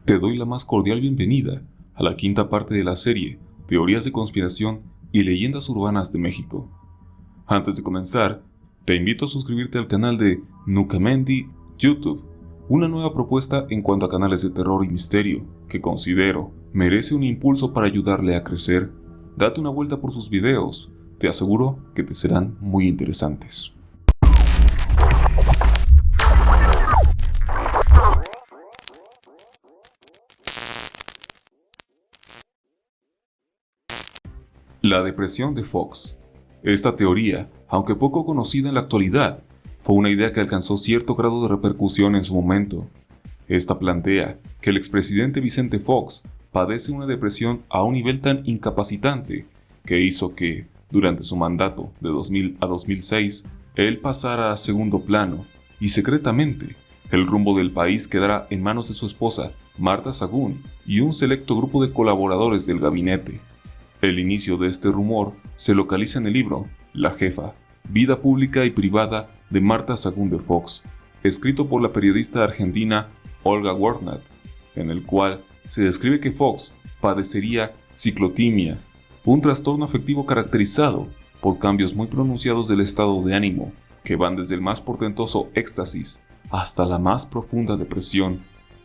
Te doy la más cordial bienvenida a la quinta parte de la serie Teorías de conspiración y leyendas urbanas de México. Antes de comenzar, te invito a suscribirte al canal de Nucamendi YouTube, una nueva propuesta en cuanto a canales de terror y misterio que considero merece un impulso para ayudarle a crecer. Date una vuelta por sus videos, te aseguro que te serán muy interesantes. La depresión de Fox. Esta teoría, aunque poco conocida en la actualidad, fue una idea que alcanzó cierto grado de repercusión en su momento. Esta plantea que el expresidente Vicente Fox padece una depresión a un nivel tan incapacitante que hizo que, durante su mandato de 2000 a 2006, él pasara a segundo plano y secretamente el rumbo del país quedara en manos de su esposa, Marta Sagún, y un selecto grupo de colaboradores del gabinete. El inicio de este rumor se localiza en el libro La Jefa, Vida Pública y Privada de Marta Sagún de Fox, escrito por la periodista argentina Olga Werner, en el cual se describe que Fox padecería ciclotimia, un trastorno afectivo caracterizado por cambios muy pronunciados del estado de ánimo, que van desde el más portentoso éxtasis hasta la más profunda depresión,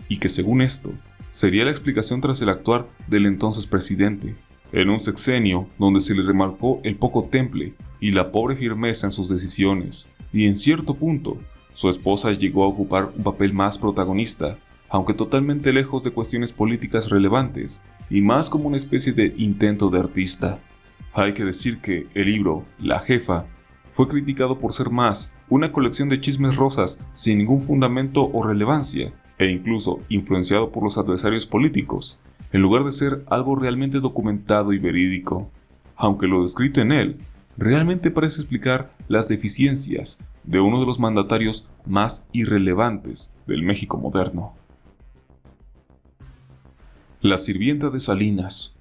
y que según esto, sería la explicación tras el actuar del entonces presidente, en un sexenio donde se le remarcó el poco temple y la pobre firmeza en sus decisiones, y en cierto punto, su esposa llegó a ocupar un papel más protagonista, aunque totalmente lejos de cuestiones políticas relevantes, y más como una especie de intento de artista. Hay que decir que el libro La Jefa fue criticado por ser más una colección de chismes rosas sin ningún fundamento o relevancia, e incluso influenciado por los adversarios políticos, en lugar de ser algo realmente documentado y verídico, aunque lo descrito en él realmente parece explicar las deficiencias de uno de los mandatarios más irrelevantes del México moderno. La sirvienta de Salinas.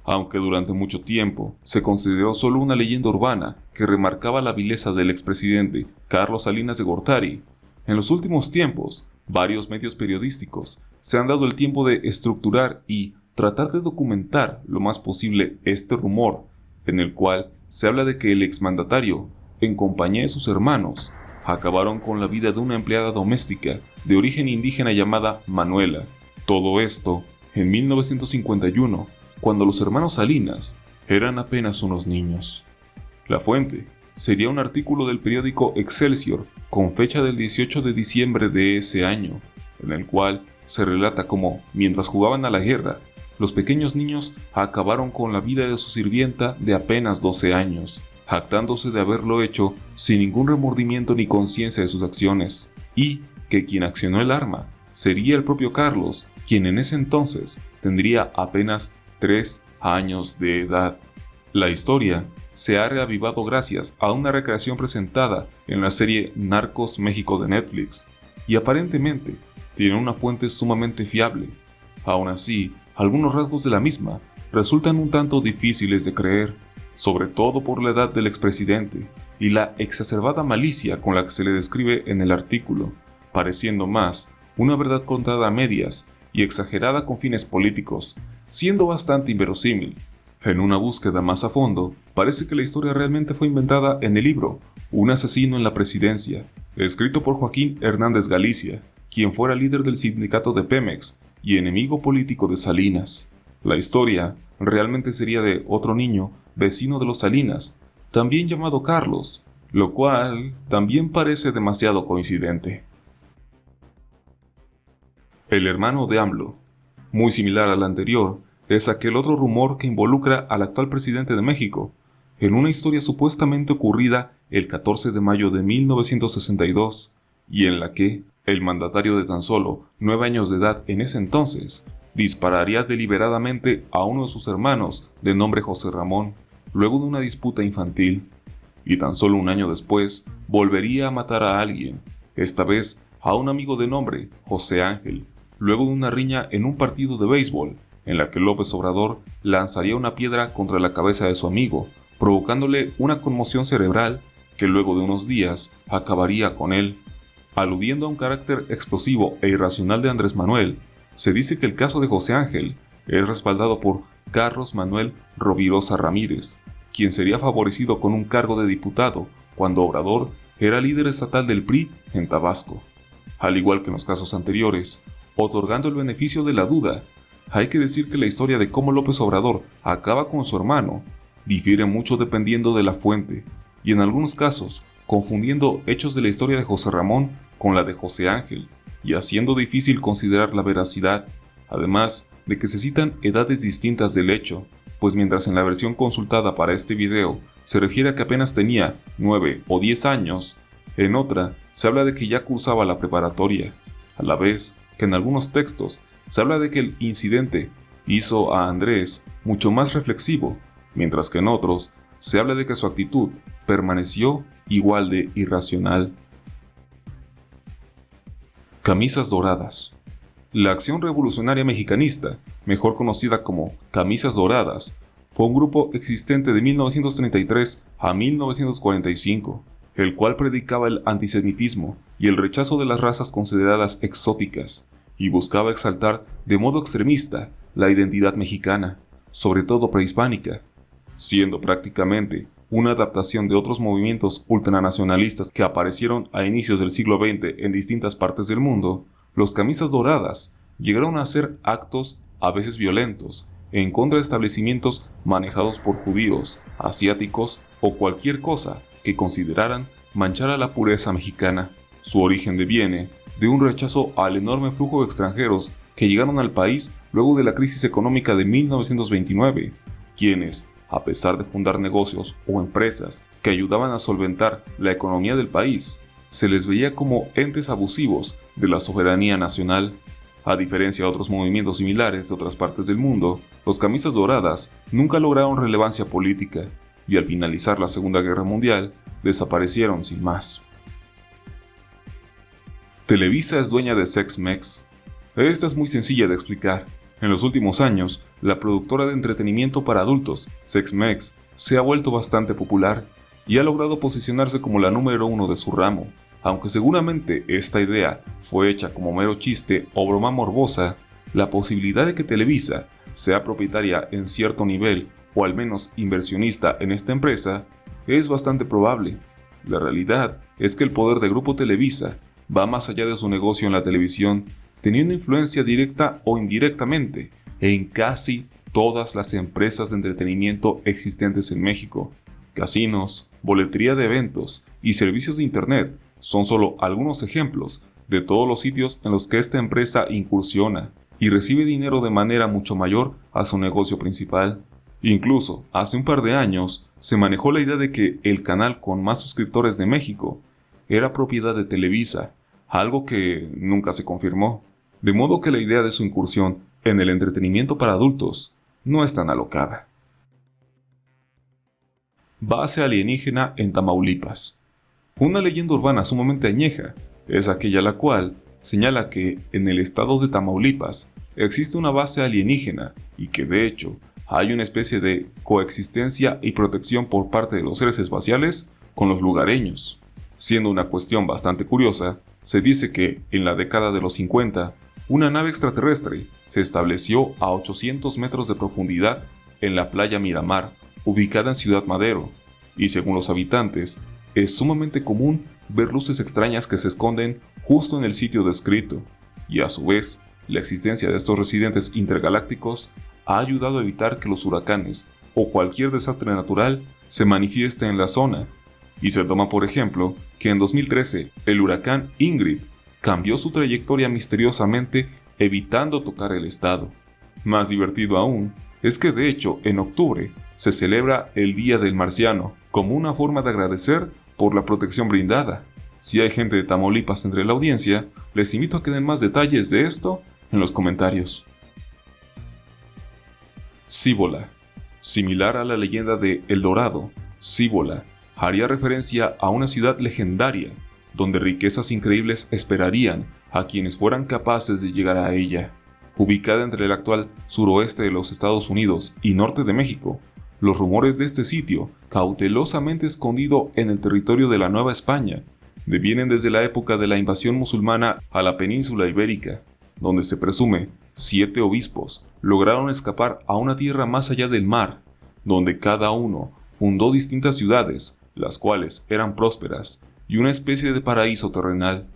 Aunque durante mucho tiempo se consideró solo una leyenda urbana que remarcaba la vileza del expresidente Carlos Salinas de Gortari, en los últimos tiempos, varios medios periodísticos se han dado el tiempo de estructurar y tratar de documentar lo más posible este rumor, en el cual se habla de que el exmandatario, en compañía de sus hermanos, acabaron con la vida de una empleada doméstica de origen indígena llamada Manuela. Todo esto en 1951, cuando los hermanos Salinas eran apenas unos niños. La fuente sería un artículo del periódico Excelsior con fecha del 18 de diciembre de ese año, en el cual se relata cómo, mientras jugaban a la guerra, los pequeños niños acabaron con la vida de su sirvienta de apenas 12 años, jactándose de haberlo hecho sin ningún remordimiento ni conciencia de sus acciones, y que quien accionó el arma sería el propio Carlos, quien en ese entonces tendría apenas 3 años de edad. La historia se ha reavivado gracias a una recreación presentada en la serie Narcos México de Netflix, y aparentemente tiene una fuente sumamente fiable. Aún así, algunos rasgos de la misma resultan un tanto difíciles de creer, sobre todo por la edad del expresidente y la exacerbada malicia con la que se le describe en el artículo, pareciendo más una verdad contada a medias y exagerada con fines políticos, siendo bastante inverosímil. En una búsqueda más a fondo, parece que la historia realmente fue inventada en el libro Un asesino en la presidencia, escrito por Joaquín Hernández Galicia, quien fuera líder del sindicato de Pemex y enemigo político de Salinas. La historia realmente sería de otro niño vecino de los Salinas, también llamado Carlos, lo cual también parece demasiado coincidente. El hermano de AMLO. Muy similar al anterior, es aquel otro rumor que involucra al actual presidente de México, en una historia supuestamente ocurrida el 14 de mayo de 1962, y en la que el mandatario de tan solo 9 años de edad en ese entonces dispararía deliberadamente a uno de sus hermanos de nombre José Ramón, luego de una disputa infantil, y tan solo un año después volvería a matar a alguien, esta vez a un amigo de nombre José Ángel, luego de una riña en un partido de béisbol, en la que López Obrador lanzaría una piedra contra la cabeza de su amigo, provocándole una conmoción cerebral que luego de unos días acabaría con él. Aludiendo a un carácter explosivo e irracional de Andrés Manuel, Se dice que el caso de José Ángel es respaldado por Carlos Manuel Rovirosa Ramírez, quien sería favorecido con un cargo de diputado cuando Obrador era líder estatal del PRI en Tabasco. Al igual que en los casos anteriores, otorgando el beneficio de la duda, hay que decir que la historia de cómo López Obrador acaba con su hermano difiere mucho dependiendo de la fuente, y en algunos casos confundiendo hechos de la historia de José Ramón con la de José Ángel, y haciendo difícil considerar la veracidad, además de que se citan edades distintas del hecho, pues mientras en la versión consultada para este video se refiere a que apenas tenía 9 o 10 años, en otra se habla de que ya cursaba la preparatoria, a la vez que en algunos textos se habla de que el incidente hizo a Andrés mucho más reflexivo, mientras que en otros se habla de que su actitud permaneció igual de irracional. Camisas doradas. La Acción Revolucionaria Mexicanista, mejor conocida como Camisas Doradas, fue un grupo existente de 1933 a 1945, el cual predicaba el antisemitismo y el rechazo de las razas consideradas exóticas, y buscaba exaltar de modo extremista la identidad mexicana, sobre todo prehispánica, siendo prácticamente una adaptación de otros movimientos ultranacionalistas que aparecieron a inicios del siglo XX en distintas partes del mundo. Los Camisas Doradas llegaron a hacer actos, a veces violentos, en contra de establecimientos manejados por judíos, asiáticos o cualquier cosa que consideraran manchar a la pureza mexicana. Su origen deviene de un rechazo al enorme flujo de extranjeros que llegaron al país luego de la crisis económica de 1929, quienes, a pesar de fundar negocios o empresas que ayudaban a solventar la economía del país, se les veía como entes abusivos de la soberanía nacional. A diferencia de otros movimientos similares de otras partes del mundo, los Camisas Doradas nunca lograron relevancia política y al finalizar la Segunda Guerra Mundial desaparecieron sin más. Televisa es dueña de Sex-Mex. Esta es muy sencilla de explicar. En los últimos años, la productora de entretenimiento para adultos, Sex-Mex, se ha vuelto bastante popular y ha logrado posicionarse como la número 1 de su ramo. Aunque seguramente esta idea fue hecha como mero chiste o broma morbosa, la posibilidad de que Televisa sea propietaria en cierto nivel o al menos inversionista en esta empresa es bastante probable. La realidad es que el poder de Grupo Televisa va más allá de su negocio en la televisión, teniendo influencia directa o indirectamente en casi todas las empresas de entretenimiento existentes en México. Casinos, boletería de eventos y servicios de internet son solo algunos ejemplos de todos los sitios en los que esta empresa incursiona y recibe dinero de manera mucho mayor a su negocio principal. Incluso, hace un par de años, se manejó la idea de que el canal con más suscriptores de México era propiedad de Televisa, algo que nunca se confirmó. De modo que la idea de su incursión en el entretenimiento para adultos no es tan alocada. Base alienígena en Tamaulipas. Una leyenda urbana sumamente añeja es aquella la cual señala que en el estado de Tamaulipas existe una base alienígena y que de hecho hay una especie de coexistencia y protección por parte de los seres espaciales con los lugareños. Siendo una cuestión bastante curiosa, se dice que en la década de los 50, una nave extraterrestre se estableció a 800 metros de profundidad en la playa Miramar, ubicada en Ciudad Madero, y según los habitantes, es sumamente común ver luces extrañas que se esconden justo en el sitio descrito, y a su vez, la existencia de estos residentes intergalácticos ha ayudado a evitar que los huracanes o cualquier desastre natural se manifieste en la zona. Y se toma por ejemplo que en 2013 el huracán Ingrid cambió su trayectoria misteriosamente evitando tocar el estado. Más divertido aún es que de hecho en octubre se celebra el Día del Marciano como una forma de agradecer por la protección brindada. Si hay gente de Tamaulipas entre la audiencia, les invito a que den más detalles de esto en los comentarios. Cíbola. Similar a la leyenda de El Dorado, Cíbola haría referencia a una ciudad legendaria, donde riquezas increíbles esperarían a quienes fueran capaces de llegar a ella. Ubicada entre el actual suroeste de los Estados Unidos y norte de México, los rumores de este sitio, cautelosamente escondido en el territorio de la Nueva España, devienen desde la época de la invasión musulmana a la península ibérica, donde se presume 7 obispos lograron escapar a una tierra más allá del mar, donde cada uno fundó distintas ciudades, las cuales eran prósperas y una especie de paraíso terrenal.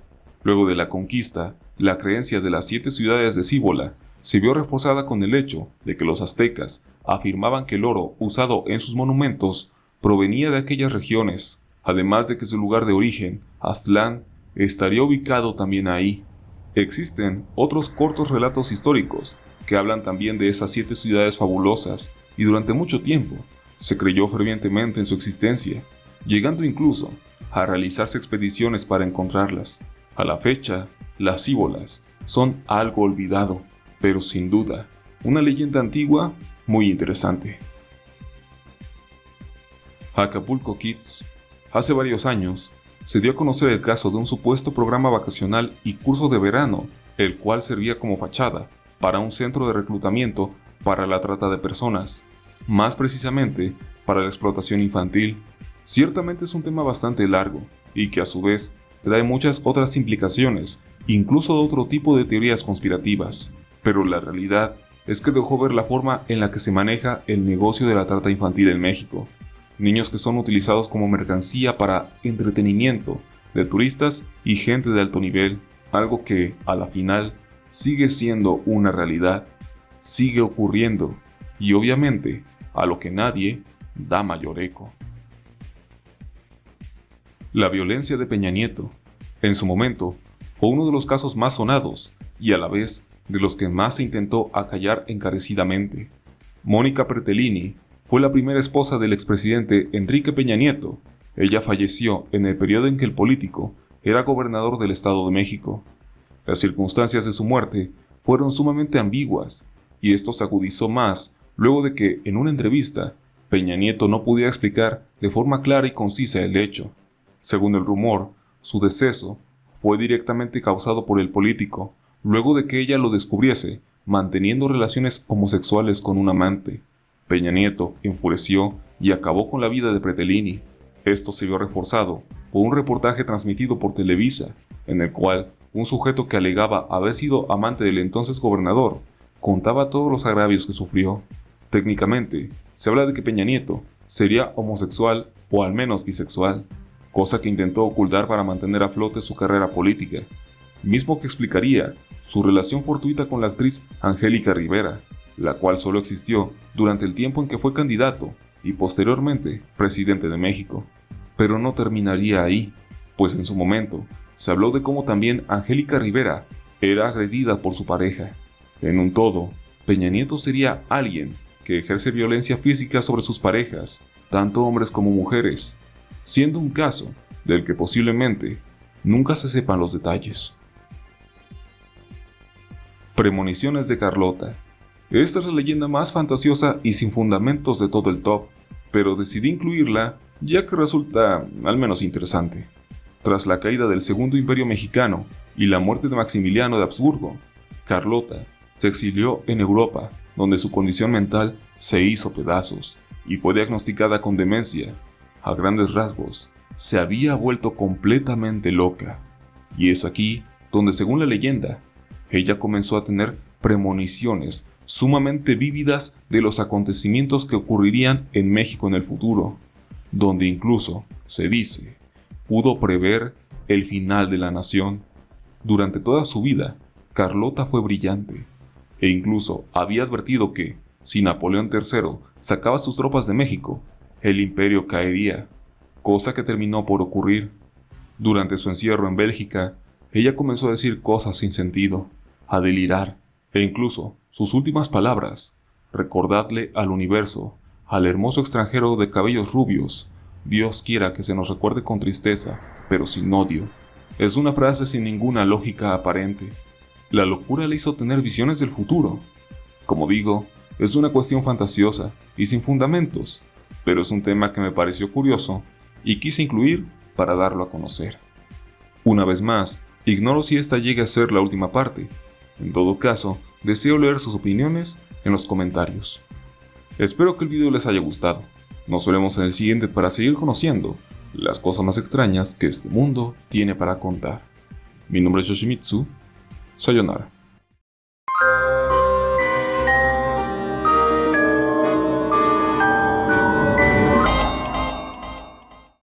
Luego de la conquista, la creencia de las 7 ciudades de Cíbola se vio reforzada con el hecho de que los aztecas afirmaban que el oro usado en sus monumentos provenía de aquellas regiones, además de que su lugar de origen, Aztlán, estaría ubicado también ahí. Existen otros cortos relatos históricos que hablan también de esas 7 ciudades fabulosas, y durante mucho tiempo se creyó fervientemente en su existencia, llegando incluso a realizarse expediciones para encontrarlas. A la fecha, las Cíbolas son algo olvidado, pero sin duda, una leyenda antigua muy interesante. Acapulco Kids. Hace varios años, se dio a conocer el caso de un supuesto programa vacacional y curso de verano, el cual servía como fachada para un centro de reclutamiento para la trata de personas, más precisamente para la explotación infantil. Ciertamente es un tema bastante largo y que a su vez trae muchas otras implicaciones, incluso de otro tipo de teorías conspirativas, pero la realidad es que dejó ver la forma en la que se maneja el negocio de la trata infantil en México. Niños que son utilizados como mercancía para entretenimiento de turistas y gente de alto nivel, algo que, a la final, sigue siendo una realidad, sigue ocurriendo, y obviamente, a lo que nadie da mayor eco. La violencia de Peña Nieto, en su momento, fue uno de los casos más sonados, y a la vez, de los que más se intentó acallar encarecidamente. Mónica Pretelini fue la primera esposa del expresidente Enrique Peña Nieto. Ella falleció en el periodo en que el político era gobernador del Estado de México. Las circunstancias de su muerte fueron sumamente ambiguas, y esto se agudizó más luego de que, en una entrevista, Peña Nieto no pudiera explicar de forma clara y concisa el hecho. Según el rumor, su deceso fue directamente causado por el político, luego de que ella lo descubriese manteniendo relaciones homosexuales con un amante. Peña Nieto enfureció y acabó con la vida de Pretelini. Esto se vio reforzado por un reportaje transmitido por Televisa, en el cual un sujeto que alegaba haber sido amante del entonces gobernador contaba todos los agravios que sufrió. Técnicamente, se habla de que Peña Nieto sería homosexual o al menos bisexual, cosa que intentó ocultar para mantener a flote su carrera política, mismo que explicaría su relación fortuita con la actriz Angélica Rivera, la cual solo existió durante el tiempo en que fue candidato y posteriormente presidente de México. Pero no terminaría ahí, pues en su momento se habló de cómo también Angélica Rivera era agredida por su pareja. En un todo, Peña Nieto sería alguien que ejerce violencia física sobre sus parejas, tanto hombres como mujeres, siendo un caso del que posiblemente nunca se sepan los detalles. Premoniciones de Carlota. Esta es la leyenda más fantasiosa y sin fundamentos de todo el top, pero decidí incluirla ya que resulta al menos interesante. Tras la caída del Segundo Imperio Mexicano y la muerte de Maximiliano de Habsburgo, Carlota se exilió en Europa, donde su condición mental se hizo pedazos y fue diagnosticada con demencia. A grandes rasgos, se había vuelto completamente loca. Y es aquí donde, según la leyenda, ella comenzó a tener premoniciones sumamente vívidas de los acontecimientos que ocurrirían en México en el futuro, donde incluso, se dice, pudo prever el final de la nación. Durante toda su vida, Carlota fue brillante, e incluso había advertido que, si Napoleón III sacaba sus tropas de México, el imperio caería, cosa que terminó por ocurrir. Durante su encierro en Bélgica, ella comenzó a decir cosas sin sentido, a delirar, e incluso sus últimas palabras: recordadle al universo, al hermoso extranjero de cabellos rubios, Dios quiera que se nos recuerde con tristeza, pero sin odio. Es una frase sin ninguna lógica aparente. La locura le hizo tener visiones del futuro. Como digo, es una cuestión fantasiosa y sin fundamentos, pero es un tema que me pareció curioso y quise incluir para darlo a conocer. Una vez más, ignoro si esta llegue a ser la última parte. En todo caso, deseo leer sus opiniones en los comentarios. Espero que el video les haya gustado. Nos veremos en el siguiente para seguir conociendo las cosas más extrañas que este mundo tiene para contar. Mi nombre es Yoshimitsu. Sayonara.